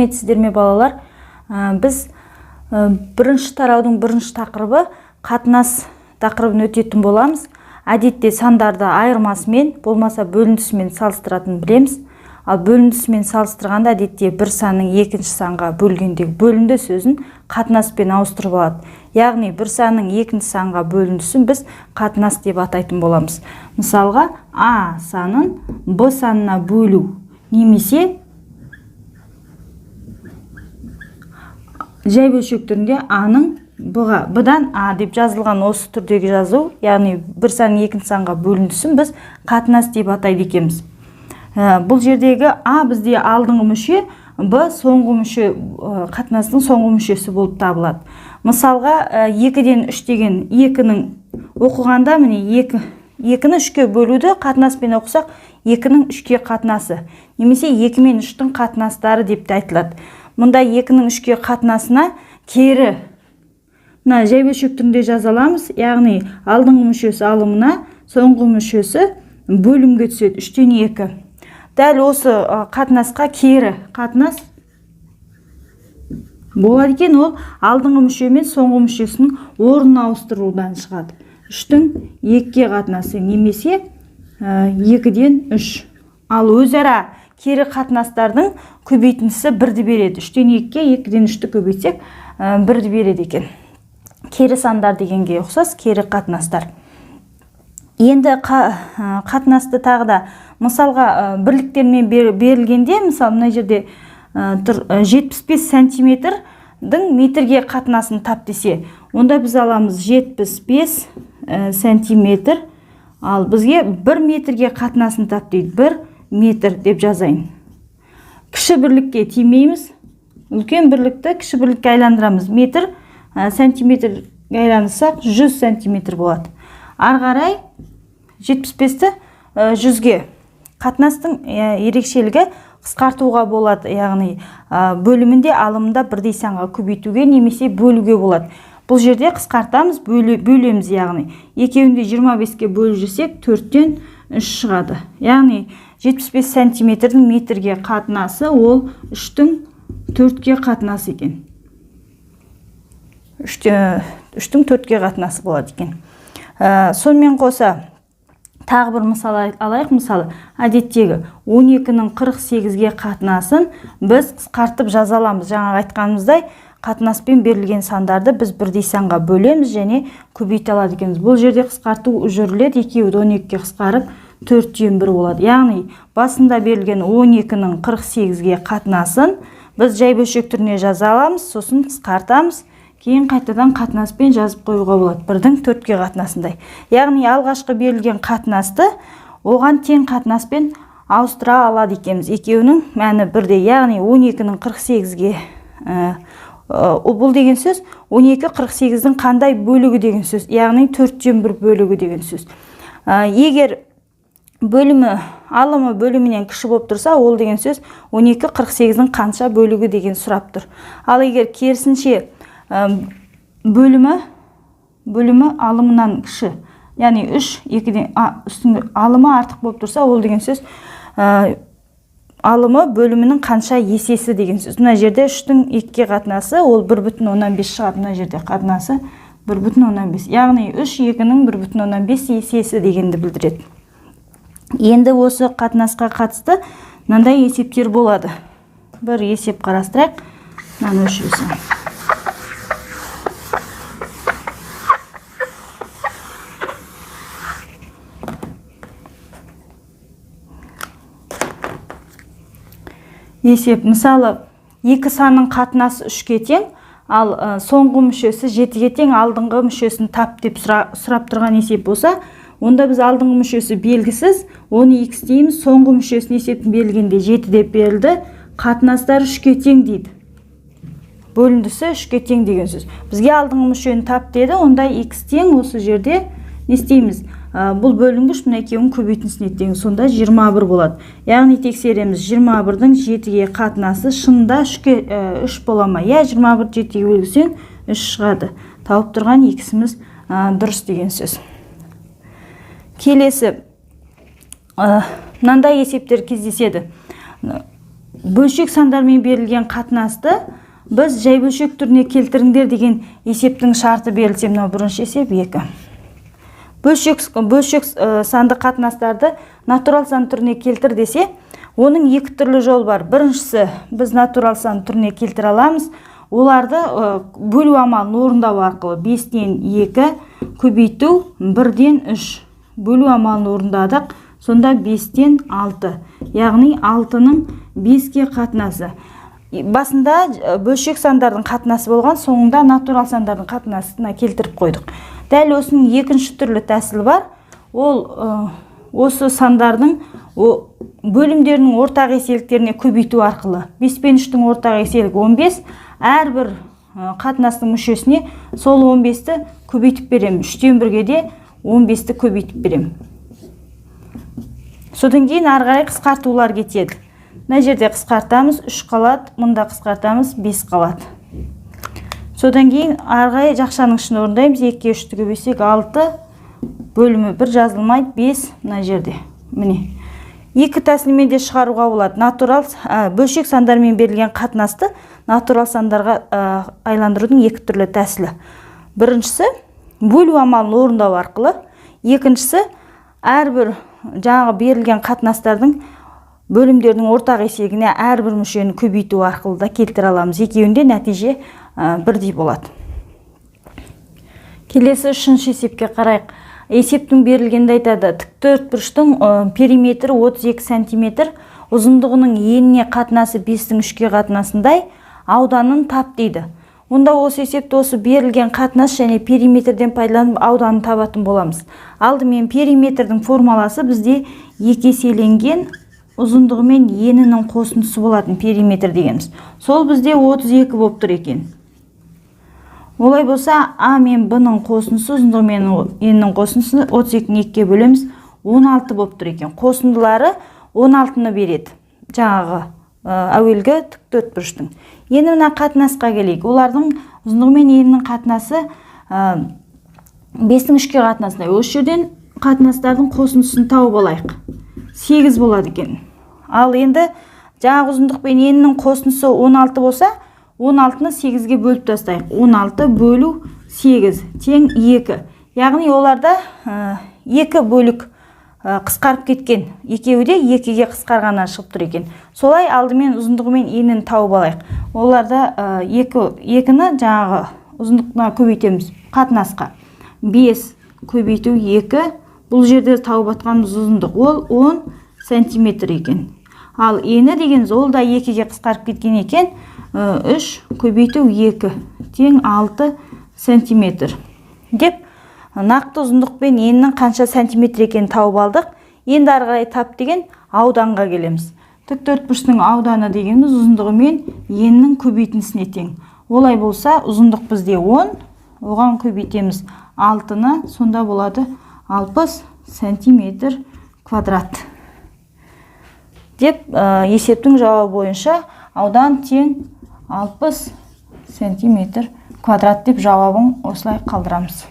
сәлеметсіздер ме балалар? Біз бірінші тараудың бірінші тақырыбы қатынас тақырыбын өтетін боламыз. Әдетте сандарды айырмасымен, болмаса бөліндісімен салыстыратын білеміз. Ал бөліндісімен салыстырғанда әдетте бір санның екінші санға бөлгенде бөлінді сөзін қатынаспен ауыстырып алады. Яғни бір санның екінші санға бөліндісін біз қатынас деп атайтын боламыз. Мысалға, А санын Б санына бөлу немесе жай бөлшек түрінде А-ның Б-дан А деп жазылған осы түрдегі жазу, яғни бір санның екінші санға бөліндісін біз қатынас деп атайды екенбіз. Бұл жердегі А бізде алдыңғы мүше, Б соңғы мүше, қатынастың соңғы мүшесі болып табылады. Мысалға, 2-ден 3 деген 2-нің оқығанда, міне 2-ні 3-ке бөлуді қатынаспен оқысақ, 2-нің 3-ке қатынасы, немесе 2 мен 3-тің қатынастары деп те айтылады. Мұнда 2-нің 3-ке қатынасына кері жай бөлшек түрінде жаза аламыз, яғни алдыңғы мүшесі алымына, соңғы мүшесі бөлімге түседі, 3-тен 2. Дәл осы қатынасқа кері қатынас болады екен, ол алдыңғы мүше мен соңғы мүшесінің орнын ауыстырудан шығады. 3-тің 2-ке қатынасы немесе 2-ден 3. Ал өзара кері қатынастардың көбейтіндісі 1-ді береді. 3-тен 2-ке, 2-ден 3-ті көбейтсек 1-ді береді екен. Кері сандар дегенге ұқсас кері қатынастар. Енді қатынасты тағы да мысалға бірліктермен берілгенде, мысалы мына жерде 75 сантиметрдің метрге қатынасын тап десе, онда біз аламыз 75 сантиметр, ал бізге 1 метрге қатынасын тап дейді, 1 метр деп жазайын. Кіші бірлікке тимейміз, үлкен бірлікті кіші бірлікке айландырамыз. Метр сантиметр айланысақ 100 сантиметр болады. Арғарай 75-ті 100-ге. Қатынастың ерекшелігі қысқартуға болады, яғни бөлімінде алымында бірдей санға көбейтуге немесе бөлуге болады. Бұл жерде қысқартамыз, бөлеміз, яғни екеуінде 25-ке бөліп жүрсек 4-тен 3 шығады. Яғни 75 сантиметрдің метрге қатынасы ол 3-тің 4-ке қатынасы екен. 3-тің 4-ке қатынасы болады екен. Сонымен қоса тағы бір мысал алайық. Мысалы, әдеттегі 12-нің 48-ге қатынасын біз қысқартып жаза аламыз. Жаңа айтқанымыздай, қатынаспен берілген сандарды біз бірдей санға бөлеміз және көбейте алады екенбіз. Бұл жерде қысқарту жүріледі, 2-12-ге қысқарып 4-тен 1 болады. Яғни басында берілген 12-нің 48-ге қатынасын біз жай бөлшек түріне жаза аламыз, сосын қысқартамыз. Кейін қайтадан қатынаспен жазып қоюға болады, 1-дің 4-ке қатынасындай. Яғни алғашқы берілген қатынасты оған тең қатынаспен ауыстыра алады екенбіз. Екеуінің мәні бірдей, яғни 12-нің 48-ге бұл деген сөз 12-48-дің қандай бөлігі деген сөз, яғни 4-тен 1 бөлігі деген сөз. Егер алымы бөлімінен кіші болып тұрса, ол деген сөз 12-48-дің қанша бөлігі деген сұрап тұр. Ал егер керісінше бөлімі алымынан кіші, яғни 3-2-ден алымы артық болып тұрса, ол деген сөз алымы бөлімінің қанша есесі деген сөз. Мына жерде 3-тің 2-ке қатынасы ол 1,15 шығады. Мына жерде қатынасы 1,15. Яғни 3-2-нің 1,15 есесі дегенді білдіреді. Енді осы қатынасқа қатысты мынандай есептер болады. Бір есеп қарастырайық. Мынаны өлшеусі. Есеп, мысалы, 2 санның қатынасы 3-ке тең, ал соңғы мүшесі 7-ге тең, алдыңғы мүшесін тап деп сұрап тұрған есеп болса, онда біз алдыңғы мүшесі белгісіз, оны x дейміз, соңғы мүшесін есептің берілгенде 7 деп берілді, қатынастар 3-ке тең дейді. Бөліндісі 3-ке тең деген сөз. Бізге алдыңғы мүшені тап деді, онда x тең, осы жерде не істейміз? Бұл бөлінгіш мына екеуінің көбейтіндісіне тең, сонда 21 болады. Яғни тексереміз, 21-дің 7-ге қатынасы шынында 3 бола ма? 21 7-ге бөлсең 3 шығады. Тауып тұрған x-іміз дұрыс деген сөз. Келесі, мынандай есептер кездеседі. бөлшек сандармен берілген қатынасты біз жай бөлшек түріне келтіріңдер деген есептің шарты берілсе, мынау бірінші есеп 2. Бөлшек санды қатынастарды натурал сан түріне келтір десе, оның екі түрлі жол бар. Біріншісі, біз натурал сан түріне келтіре аламыз. Оларды бөлу амалын орындау арқылы 5-тен 2 көбейту 1-ден 3 бөлу амалын орындадық. Сонда 5-тен 6, яғни 6-ның 5-ке қатынасы. Басында бөлшек сандардың қатынасы болған, соңында натурал сандардың қатынасына келтіріп қойдық. Дәл осының екінші түрлі тәсілі бар. Ол осы сандардың бөлімдерінің ортақ еселіктеріне көбейту арқылы. 5 пен 3-тің ортақ еселігі 15, әрбір қатынастың мүшесіне сол 15-ті көбейтіп берем. 3-тен 1-ге де 15-ті көбейтіп берем. Содан кейін ары қарай қысқартулар кетеді. Мына жерде қысқартамыз, 3 қалады, мұнда қысқартамыз, 5 қалады. Содан кейін ары қарай жақшаның ішін орындаймыз. 2-ге 3-ті көбейтсек 6, бөлімі 1 жазылмайды, 5 мына жерде. Міне. Екі тәсілмен де шығаруға болады. Натурал бөлшек сандармен берілген қатынасты натурал сандарға айландырудың екі түрлі тәсілі. Біріншісі бөлу амалын орындау арқылы, екіншісі әрбір жаңағы берілген қатынастардың бөлімдердің ортақ есегіне әрбір мүшені көбейту арқылы да келтіре аламыз. Екеуінде нәтиже бірдей болады. Келесі үшінші есепке қарайық. Есептің берілгенде айтады, тіктөртбұрыштың периметрі 32 см, ұзындығының еніне қатынасы 5-тің 3-ке қатынасындай ауданын тап дейді. Онда осы есепті осы берілген қатынас және периметрден пайдаланып ауданын табатын боламыз. Алдымен периметрдің формуласы бізде 2 еселенген ұзындығы мен енінің қосындысы болатын периметр дегеніміз. Сол бізде 32 болып тұр екен. Олай болса, А мен Б-ның қосындысы, ұзындығы мен енінің қосындысы 32-ні 2-ке бөлеміз, 16 болып тұр екен. Қосындылары 16-ны береді. Жаңағы әуелгі тіктөртбұрыштың. Енді мына қатынасқа келейік. Олардың ұзындығы мен енінің қатынасы 5-тің 3-ке қатынасында. Осы жерден қатынастардың қосындысын тауып алайық. 8 болады екен. Ал енді жаңағы ұзындық пен енінің қосындысы 16 болса, 16-ны 8-ге бөліп тастайық. 16 бөлу 8 тең 2. Яғни оларда 2 бөлік қысқарып кеткен. Екеуі де 2-ге қысқарғаннан шығып тұр екен. Солай алдымен ұзындығы мен енін тауып алайық. Оларда 2-ні жаңағы ұзындықна көбейтеміз қатынасқа. 5 көбейту 2. Бұл жерде тауып атқанымыз ұзындық. Ол 10 см екен. Ал ені дегеніміз ол да 2-ге қысқарып кеткен екен. 3 көбейту 2 тең 6 см. Деп, нақты ұзындық пен енінің қанша сантиметр екенін тауып алдық. Енді ары қарай тап деген ауданға келеміз. Тіктөртбұрыштың ауданы дегеніміз ұзындығы мен енінің көбейтіндісіне тең. Олай болса, ұзындық бізде 10, оған көбейтеміз 6-ны, сонда болады 60 сантиметр квадрат. Деп, есептің жауабы бойынша аудан тең 60 сантиметр квадрат деп жауабын осылай қалдырамыз.